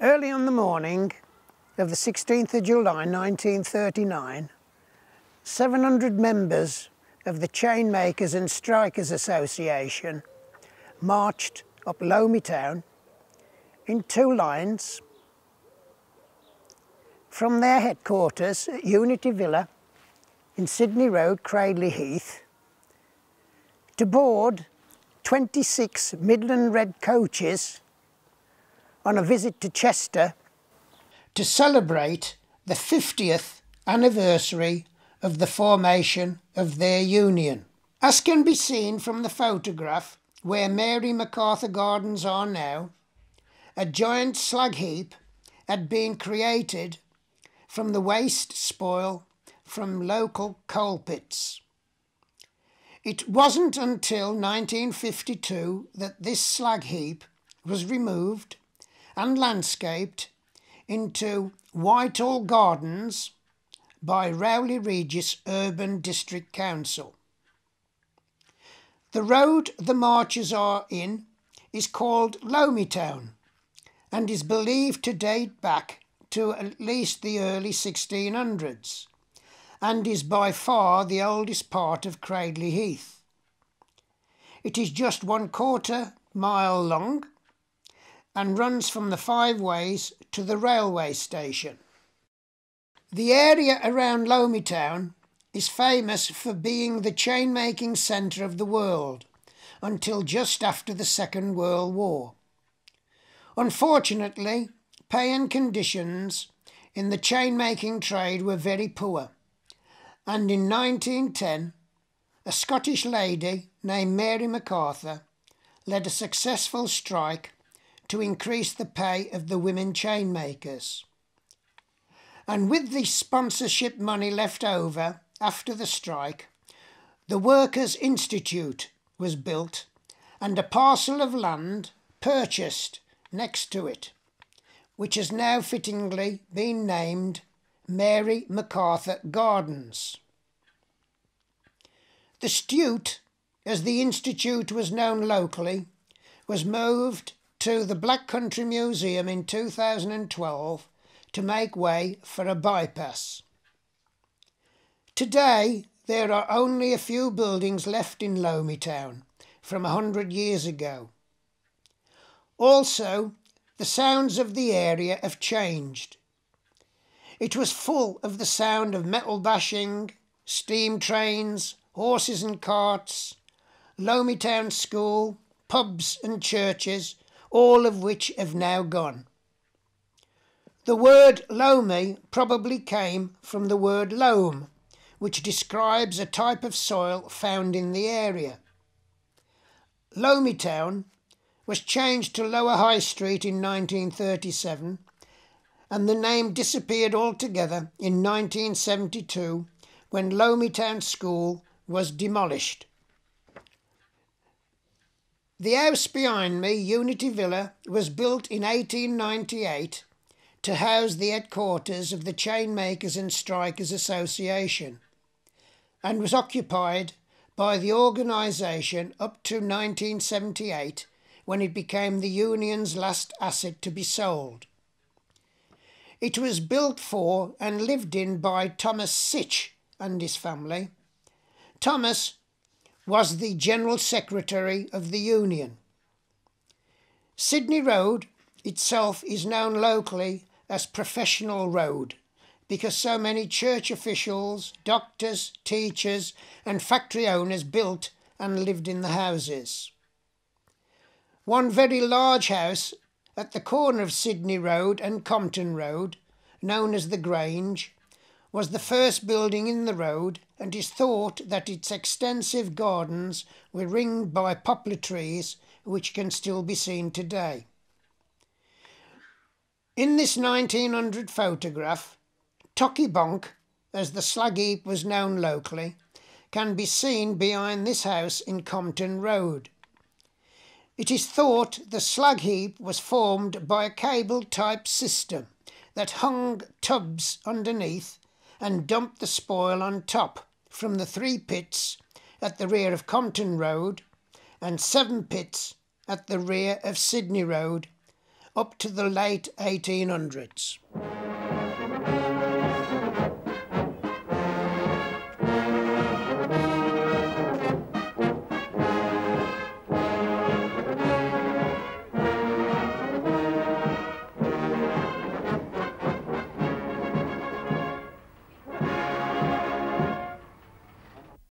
Early on the morning of the 16th of July 1939, 700 members of the Chainmakers and Strikers Association marched up Lomeytown in two lines from their headquarters at Unity Villa in Sydney Road, Cradley Heath, to board 26 Midland Red coaches on a visit to Chester to celebrate the 50th anniversary of the formation of their union. As can be seen from the photograph where Mary MacArthur Gardens are now, a giant slag heap had been created from the waste spoil from local coal pits. It wasn't until 1952 that this slag heap was removed and landscaped into Whitehall Gardens by Rowley Regis Urban District Council. The road the marchers are in is called Lomeytown and is believed to date back to at least the early 1600s and is by far the oldest part of Cradley Heath. It is just 1/4 mile long and runs from the Five Ways to the railway station. The area around Lomeytown is famous for being the chain-making centre of the world until just after the Second World War. Unfortunately, pay and conditions in the chain-making trade were very poor, and in 1910 a Scottish lady named Mary MacArthur led a successful strike to increase the pay of the women chainmakers. And with the sponsorship money left over after the strike, the Workers' Institute was built and a parcel of land purchased next to it, which has now fittingly been named Mary MacArthur Gardens. The Stute, as the institute was known locally, was moved to the Black Country Museum in 2012 to make way for a bypass. Today there are only a few buildings left in Lomeytown from 100 years ago. Also, the sounds of the area have changed. It was full of the sound of metal bashing, steam trains, horses and carts, Lomeytown School, pubs and churches, all of which have now gone. The word loamy probably came from the word loam, which describes a type of soil found in the area. Lomeytown was changed to Lower High Street in 1937, and the name disappeared altogether in 1972 when Lomeytown School was demolished. The house behind me, Unity Villa, was built in 1898 to house the headquarters of the Chainmakers and Strikers Association and was occupied by the organisation up to 1978 when it became the union's last asset to be sold. It was built for and lived in by Thomas Sitch and his family. Thomas was the General Secretary of the Union. Sydney Road itself is known locally as Professional Road because so many church officials, doctors, teachers and factory owners built and lived in the houses. One very large house at the corner of Sydney Road and Compton Road, known as the Grange, was the first building in the road and is thought that its extensive gardens were ringed by poplar trees which can still be seen today. In this 1900 photograph, Tocky Bonk, as the slag heap was known locally, can be seen behind this house in Compton Road. It is thought the slag heap was formed by a cable-type system that hung tubs underneath and dumped the spoil on top from the 3 pits at the rear of Compton Road and 7 pits at the rear of Sydney Road up to the late 1800s.